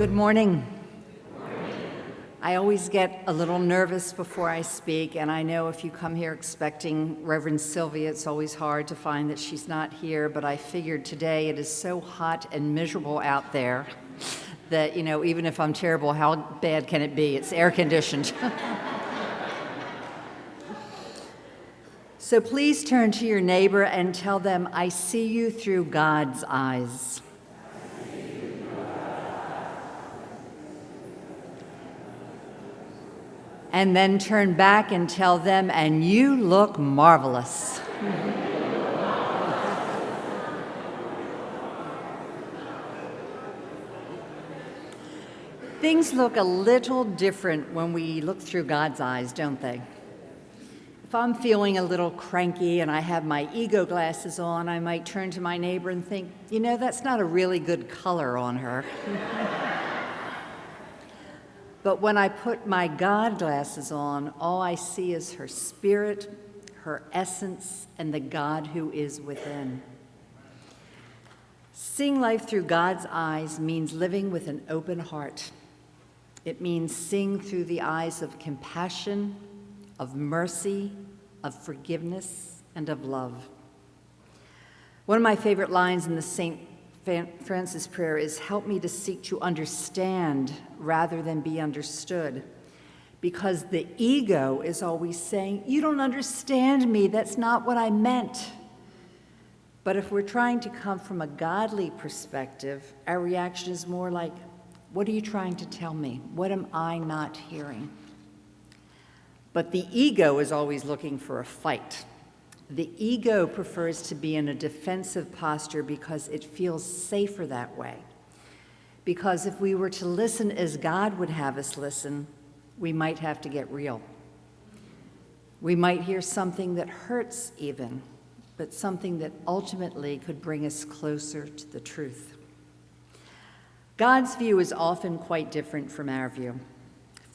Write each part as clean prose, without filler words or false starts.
Good morning. I always get a little nervous before I speak, and I know if you come here expecting Reverend Sylvia, it's always hard to find that she's not here, but I figured today it is so hot and miserable out there that, even if I'm terrible, how bad can it be? It's air conditioned. So please turn to your neighbor and tell them, I see you through God's eyes. And then turn back and tell them, and you look marvelous. Things look a little different when we look through God's eyes, don't they? If I'm feeling a little cranky and I have my ego glasses on, I might turn to my neighbor and think, that's not a really good color on her. But when I put my God glasses on, all I see is her spirit, her essence, and the God who is within. Seeing life through God's eyes means living with an open heart. It means seeing through the eyes of compassion, of mercy, of forgiveness, and of love. One of my favorite lines in the St. Francis prayer is, help me to seek to understand rather than be understood. Because the ego is always saying, you don't understand me, that's not what I meant. But if we're trying to come from a godly perspective, our reaction is more like, what are you trying to tell me? What am I not hearing? But the ego is always looking for a fight. The ego prefers to be in a defensive posture because it feels safer that way. Because if we were to listen as God would have us listen, we might have to get real. We might hear something that hurts even, but something that ultimately could bring us closer to the truth. God's view is often quite different from our view.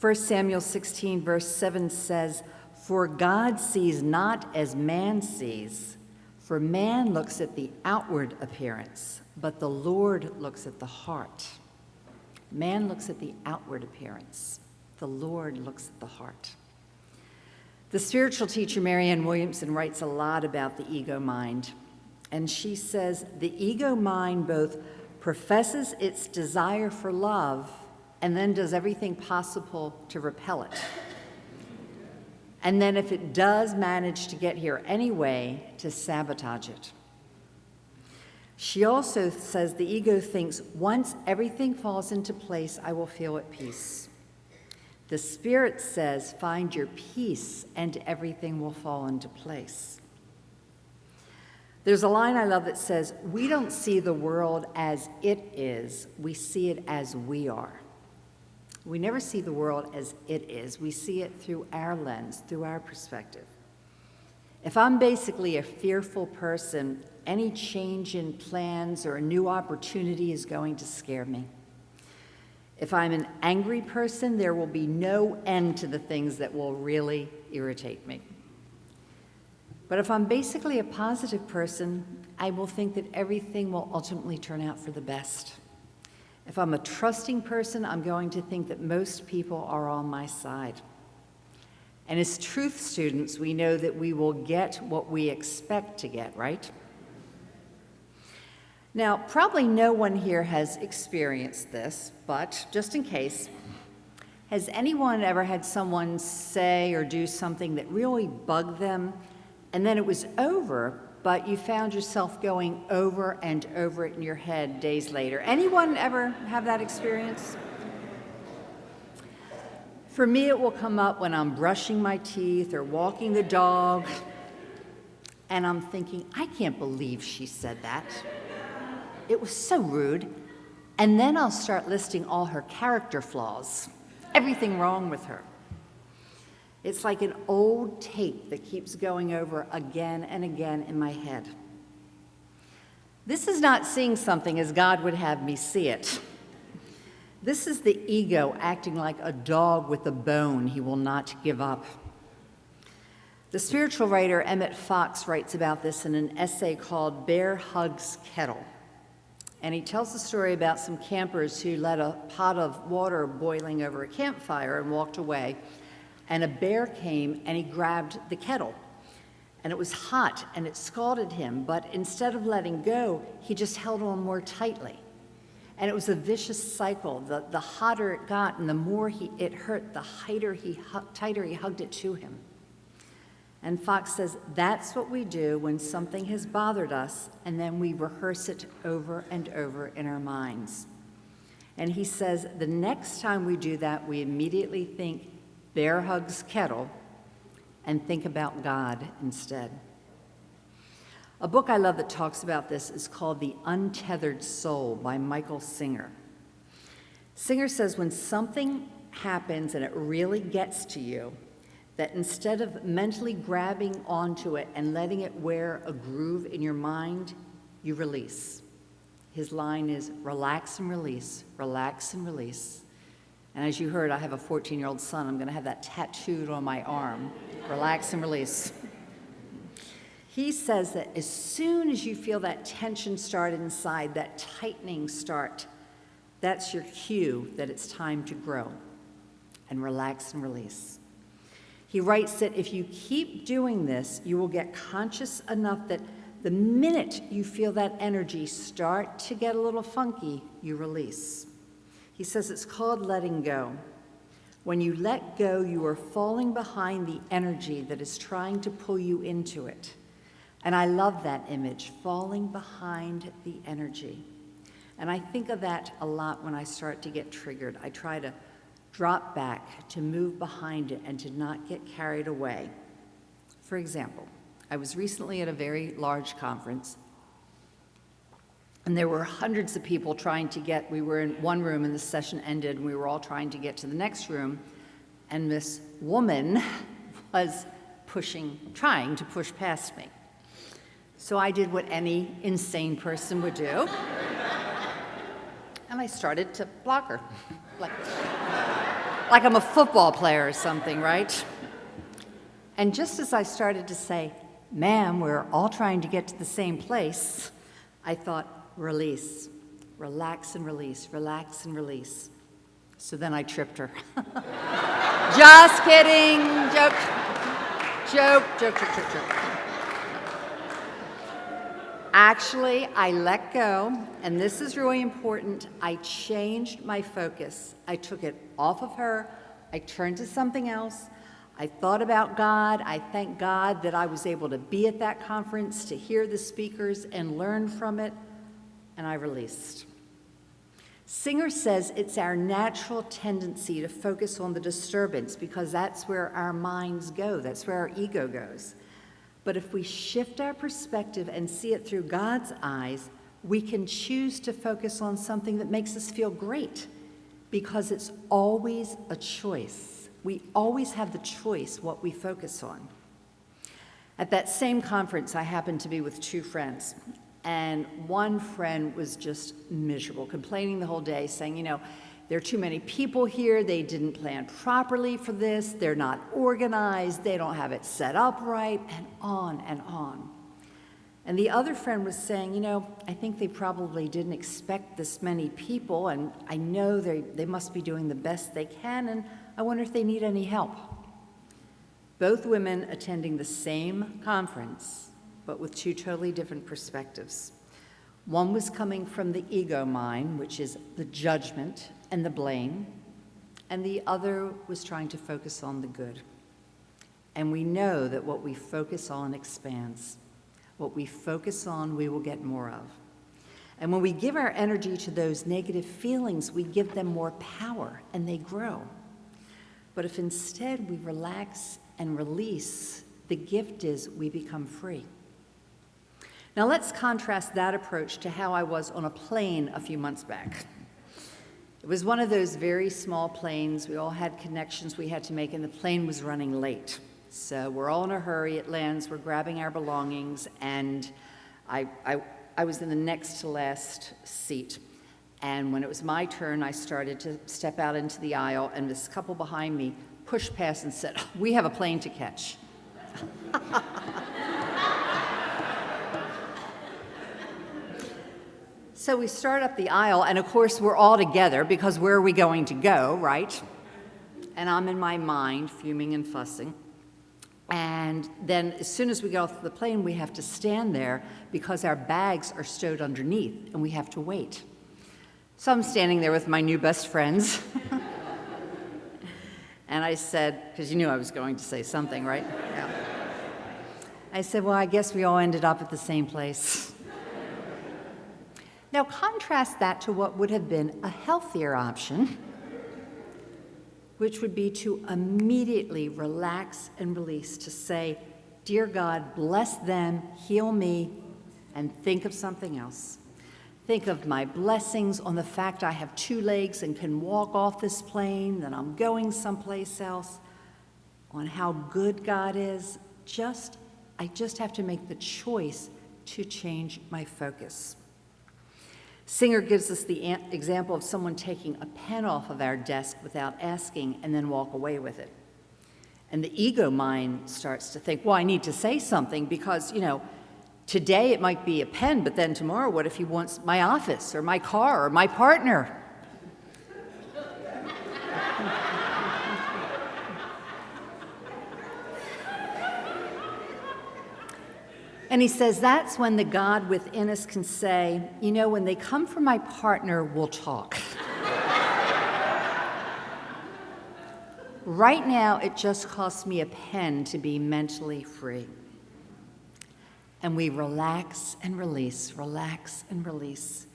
1 Samuel 16, verse 7 says, for God sees not as man sees, for man looks at the outward appearance, but the Lord looks at the heart. Man looks at the outward appearance. The Lord looks at the heart. The spiritual teacher Marianne Williamson writes a lot about the ego mind, and she says, the ego mind both professes its desire for love and then does everything possible to repel it. And then if it does manage to get here anyway, to sabotage it. She also says the ego thinks, once everything falls into place, I will feel at peace. The spirit says, find your peace and everything will fall into place. There's a line I love that says, we don't see the world as it is, we see it as we are. We never see the world as it is. We see it through our lens, through our perspective. If I'm basically a fearful person, any change in plans or a new opportunity is going to scare me. If I'm an angry person, there will be no end to the things that will really irritate me. But if I'm basically a positive person, I will think that everything will ultimately turn out for the best. If I'm a trusting person, I'm going to think that most people are on my side. And as truth students, we know that we will get what we expect to get, right? Now, probably no one here has experienced this, but just in case, has anyone ever had someone say or do something that really bugged them, and then it was over, but you found yourself going over and over it in your head days later? Anyone ever have that experience? For me, it will come up when I'm brushing my teeth or walking the dog, and I'm thinking, I can't believe she said that. It was so rude. And then I'll start listing all her character flaws, everything wrong with her. It's like an old tape that keeps going over again and again in my head. This is not seeing something as God would have me see it. This is the ego acting like a dog with a bone he will not give up. The spiritual writer Emmett Fox writes about this in an essay called Bear Hugs Kettle. And he tells the story about some campers who let a pot of water boiling over a campfire and walked away. And a bear came and he grabbed the kettle. And it was hot and it scalded him, but instead of letting go, he just held on more tightly. And it was a vicious cycle. The hotter it got and the more it hurt, the tighter he hugged it to him. And Fox says, that's what we do when something has bothered us, and then we rehearse it over and over in our minds. And he says, the next time we do that, we immediately think, bear hugs kettle, and think about God instead. A book I love that talks about this is called The Untethered Soul by Michael Singer. Singer says when something happens and it really gets to you, that instead of mentally grabbing onto it and letting it wear a groove in your mind, you release. His line is, relax and release, relax and release. And as you heard, I have a 14-year-old son. I'm going to have that tattooed on my arm. Relax and release. He says that as soon as you feel that tension start inside, that tightening start, that's your cue that it's time to grow and relax and release. He writes that if you keep doing this, you will get conscious enough that the minute you feel that energy start to get a little funky, you release. He says it's called letting go. When you let go, you are falling behind the energy that is trying to pull you into it. And I love that image, falling behind the energy. And I think of that a lot when I start to get triggered. I try to drop back, to move behind it, and to not get carried away. For example, I was recently at a very large conference, and there were hundreds of people trying to get, we were in one room and the session ended, and we were all trying to get to the next room, and this woman was trying to push past me. So I did what any insane person would do, and I started to block her, like I'm a football player or something, right? And just as I started to say, ma'am, we're all trying to get to the same place, I thought, release, relax and release, relax and release. So then I tripped her. Just kidding, joke. Actually, I let go, and this is really important. I changed my focus. I took it off of her. I turned to something else. I thought about God. I thank God that I was able to be at that conference, to hear the speakers and learn from it, and I released. Singer says it's our natural tendency to focus on the disturbance because that's where our minds go. That's where our ego goes. But if we shift our perspective and see it through God's eyes, we can choose to focus on something that makes us feel great, because it's always a choice. We always have the choice what we focus on. At that same conference, I happened to be with two friends, and one friend was just miserable, complaining the whole day, saying, there are too many people here, they didn't plan properly for this, they're not organized, they don't have it set up right, and on and on. And the other friend was saying, I think they probably didn't expect this many people, and I know they must be doing the best they can, and I wonder if they need any help. Both women attending the same conference, but with two totally different perspectives. One was coming from the ego mind, which is the judgment and the blame, and the other was trying to focus on the good. And we know that what we focus on expands. What we focus on, we will get more of. And when we give our energy to those negative feelings, we give them more power, and they grow. But if instead we relax and release, the gift is we become free. Now let's contrast that approach to how I was on a plane a few months back. It was one of those very small planes. We all had connections we had to make, and the plane was running late. So we're all in a hurry. It lands. We're grabbing our belongings, and I was in the next to last seat. And when it was my turn, I started to step out into the aisle, and this couple behind me pushed past and said, "We have a plane to catch." So we start up the aisle, and of course we're all together because where are we going to go, right? And I'm in my mind fuming and fussing. And then as soon as we get off the plane, we have to stand there because our bags are stowed underneath and we have to wait. So I'm standing there with my new best friends. And I said, because you knew I was going to say something, right? Yeah. I said, well, I guess we all ended up at the same place. Now contrast that to what would have been a healthier option, which would be to immediately relax and release, to say, dear God, bless them, heal me, and think of something else. Think of my blessings on the fact I have 2 legs and can walk off this plane, that I'm going someplace else, on how good God is. I just have to make the choice to change my focus. Singer gives us the example of someone taking a pen off of our desk without asking and then walk away with it. And the ego mind starts to think, well, I need to say something because, today it might be a pen, but then tomorrow, what if he wants my office or my car or my partner? And he says that's when the God within us can say, when they come for my partner, we'll talk. Right now, it just costs me a pen to be mentally free. And we relax and release, relax and release.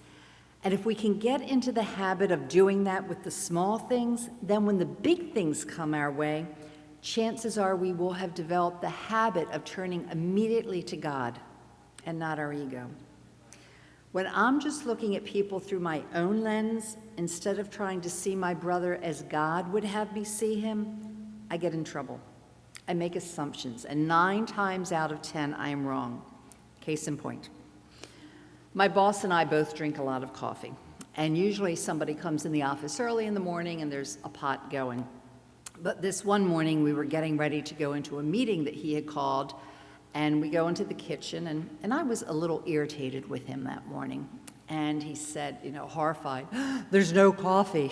And if we can get into the habit of doing that with the small things, then when the big things come our way, chances are we will have developed the habit of turning immediately to God and not our ego. When I'm just looking at people through my own lens, instead of trying to see my brother as God would have me see him, I get in trouble. I make assumptions, and 9 times out of 10, I am wrong. Case in point. My boss and I both drink a lot of coffee, and usually somebody comes in the office early in the morning and there's a pot going. But this one morning, we were getting ready to go into a meeting that he had called, and we go into the kitchen, and I was a little irritated with him that morning. And he said, horrified, there's no coffee.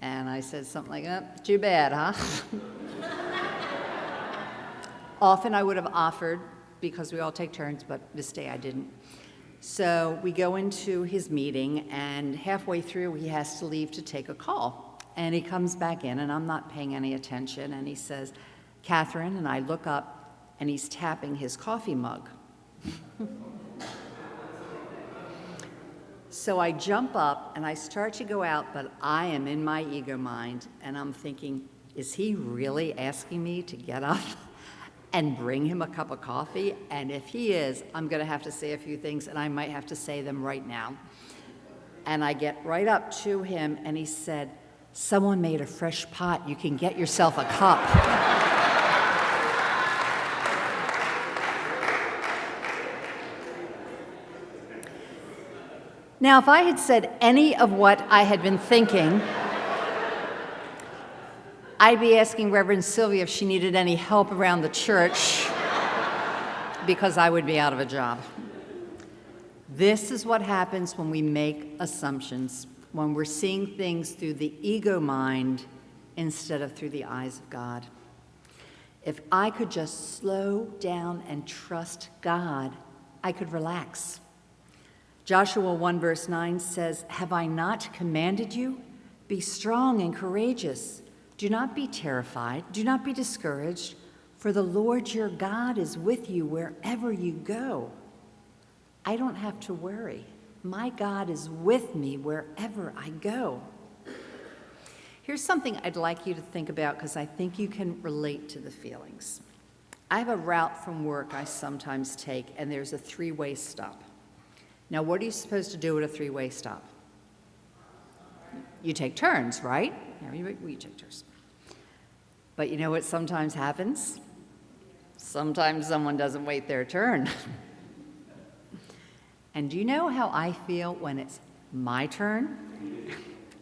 And I said something like, too bad, huh? Often I would have offered, because we all take turns, but this day I didn't. So we go into his meeting, and halfway through, he has to leave to take a call. And he comes back in, and I'm not paying any attention, and he says, Katherine, and I look up, and he's tapping his coffee mug. So I jump up, and I start to go out, but I am in my ego mind, and I'm thinking, is he really asking me to get up and bring him a cup of coffee? And if he is, I'm going to have to say a few things, and I might have to say them right now. And I get right up to him, and he said, someone made a fresh pot. You can get yourself a cup. Now, if I had said any of what I had been thinking, I'd be asking Reverend Sylvia if she needed any help around the church because I would be out of a job. This is what happens when we make assumptions, when we're seeing things through the ego mind instead of through the eyes of God. If I could just slow down and trust God, I could relax. Joshua 1 verse 9 says, have I not commanded you? Be strong and courageous. Do not be terrified. Do not be discouraged, for the Lord your God is with you wherever you go. I don't have to worry. My God is with me wherever I go. Here's something I'd like you to think about because I think you can relate to the feelings. I have a route from work I sometimes take, and there's a 3-way stop. Now, what are you supposed to do at a 3-way stop? You take turns, right? Yeah, we take turns. But you know what sometimes happens? Sometimes someone doesn't wait their turn. And do you know how I feel when it's my turn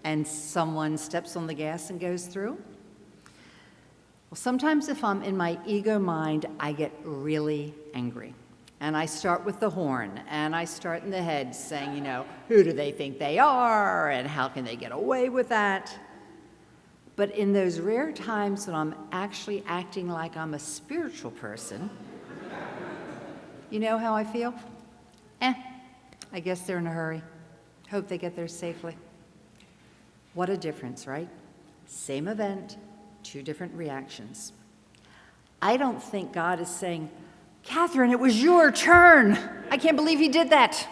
and someone steps on the gas and goes through? Well, sometimes if I'm in my ego mind, I get really angry. And I start with the horn, and I start in the head saying, who do they think they are, and how can they get away with that? But in those rare times when I'm actually acting like I'm a spiritual person, you know how I feel? I guess they're in a hurry. Hope they get there safely. What a difference, right? Same event, two different reactions. I don't think God is saying, Katherine, it was your turn. I can't believe you did that.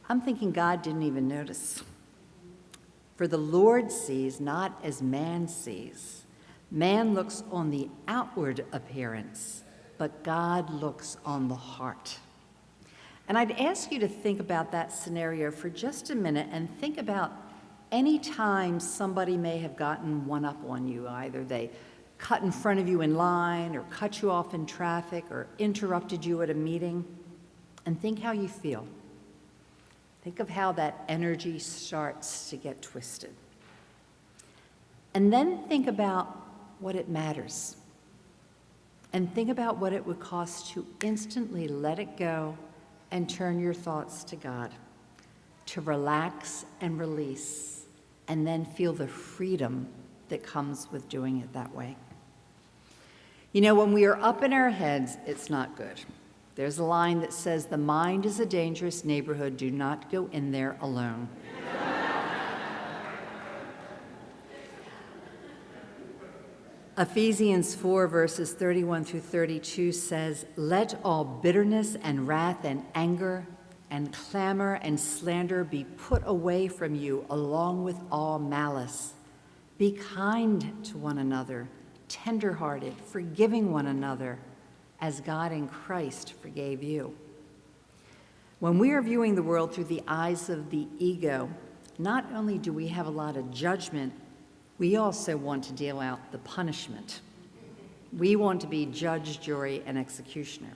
I'm thinking God didn't even notice. For the Lord sees not as man sees. Man looks on the outward appearance, but God looks on the heart. And I'd ask you to think about that scenario for just a minute and think about any time somebody may have gotten one up on you. Either they cut in front of you in line or cut you off in traffic or interrupted you at a meeting, and think how you feel. Think of how that energy starts to get twisted. And then think about what it matters. And think about what it would cost to instantly let it go and turn your thoughts to God, to relax and release, and then feel the freedom that comes with doing it that way. When we are up in our heads, it's not good. There's a line that says, the mind is a dangerous neighborhood, do not go in there alone. Ephesians 4, verses 31 through 32 says, let all bitterness and wrath and anger and clamor and slander be put away from you, along with all malice. Be kind to one another, tender-hearted, forgiving one another, as God in Christ forgave you. When we are viewing the world through the eyes of the ego, not only do we have a lot of judgment, we also want to deal out the punishment. We want to be judge, jury, and executioner.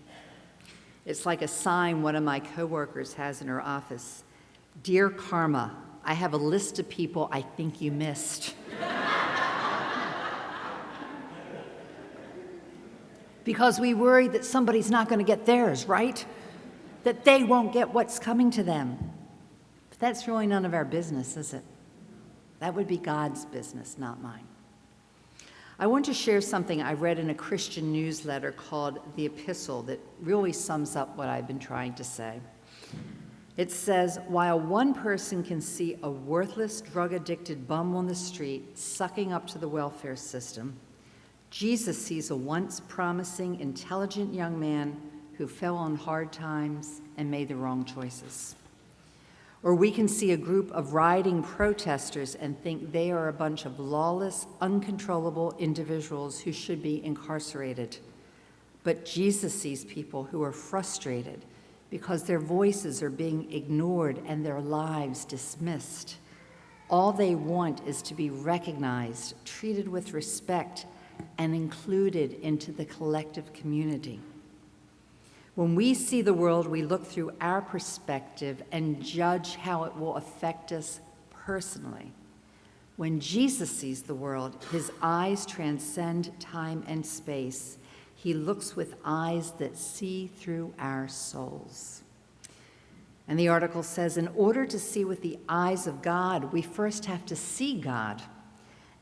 It's like a sign one of my coworkers has in her office. Dear Karma, I have a list of people I think you missed. Because we worry that somebody's not going to get theirs, right? That they won't get what's coming to them. But that's really none of our business, is it? That would be God's business, not mine. I want to share something I read in a Christian newsletter called The Epistle that really sums up what I've been trying to say. It says, while one person can see a worthless, drug-addicted bum on the street sucking up to the welfare system, Jesus sees a once promising, intelligent young man who fell on hard times and made the wrong choices. Or we can see a group of rioting protesters and think they are a bunch of lawless, uncontrollable individuals who should be incarcerated. But Jesus sees people who are frustrated because their voices are being ignored and their lives dismissed. All they want is to be recognized, treated with respect, and included into the collective community. When we see the world, we look through our perspective and judge how it will affect us personally. When Jesus sees the world, his eyes transcend time and space. He looks with eyes that see through our souls. And the article says, in order to see with the eyes of God, we first have to see God.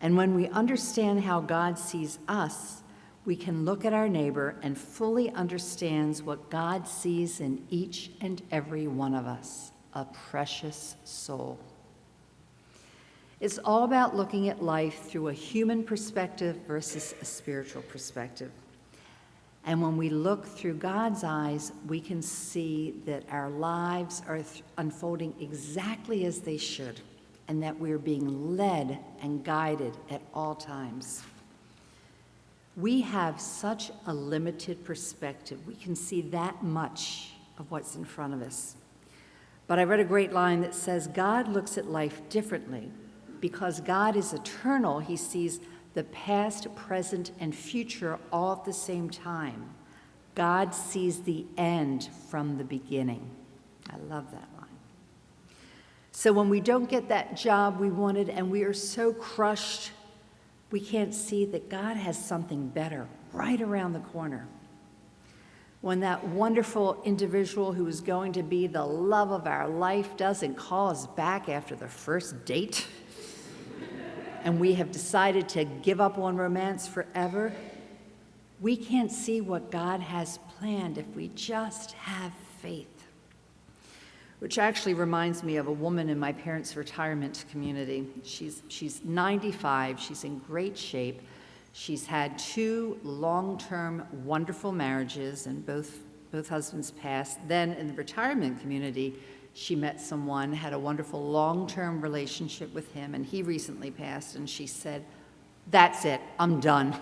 And when we understand how God sees us, we can look at our neighbor and fully understand what God sees in each and every one of us, a precious soul. It's all about looking at life through a human perspective versus a spiritual perspective. And when we look through God's eyes, we can see that our lives are unfolding exactly as they should, and that we're being led and guided at all times. We have such a limited perspective. We can see that much of what's in front of us. But I read a great line that says, God looks at life differently. Because God is eternal, he sees the past, present, and future all at the same time. God sees the end from the beginning. I love that line. So when we don't get that job we wanted and we are so crushed, we can't see that God has something better right around the corner. When that wonderful individual who is going to be the love of our life doesn't call us back after the first date, and we have decided to give up on romance forever, we can't see what God has planned if we just have faith. Which actually reminds me of a woman in my parents' retirement community. She's 95, she's in great shape. She's had 2 long-term wonderful marriages, and both husbands passed. Then in the retirement community, she met someone, had a wonderful long-term relationship with him, and he recently passed, and she said, "That's it, I'm done."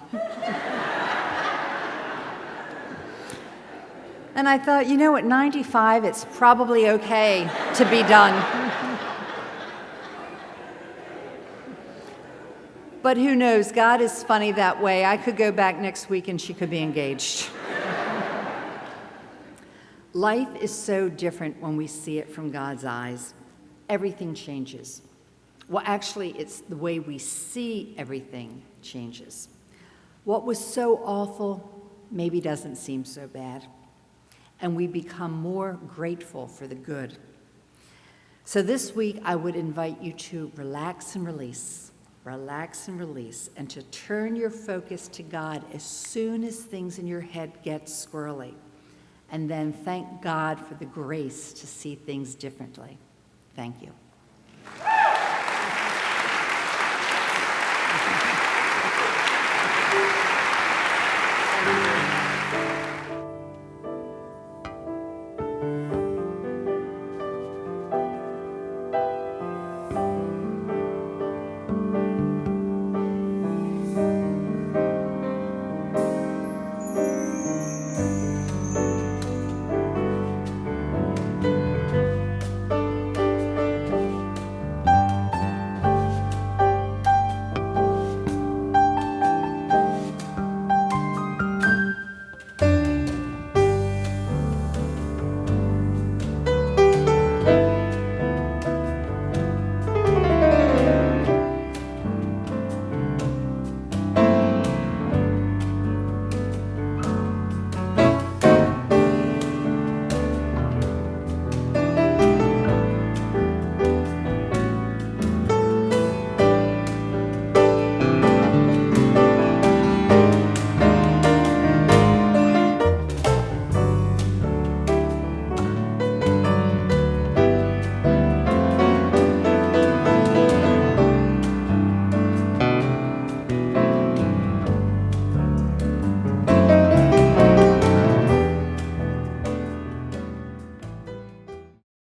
And I thought, at 95, it's probably okay to be done. But who knows? God is funny that way. I could go back next week and she could be engaged. Life is so different when we see it from God's eyes. Everything changes. Well, actually, it's the way we see everything changes. What was so awful maybe doesn't seem so bad, and we become more grateful for the good. So this week, I would invite you to relax and release, and to turn your focus to God as soon as things in your head get squirrely, and then thank God for the grace to see things differently. Thank you.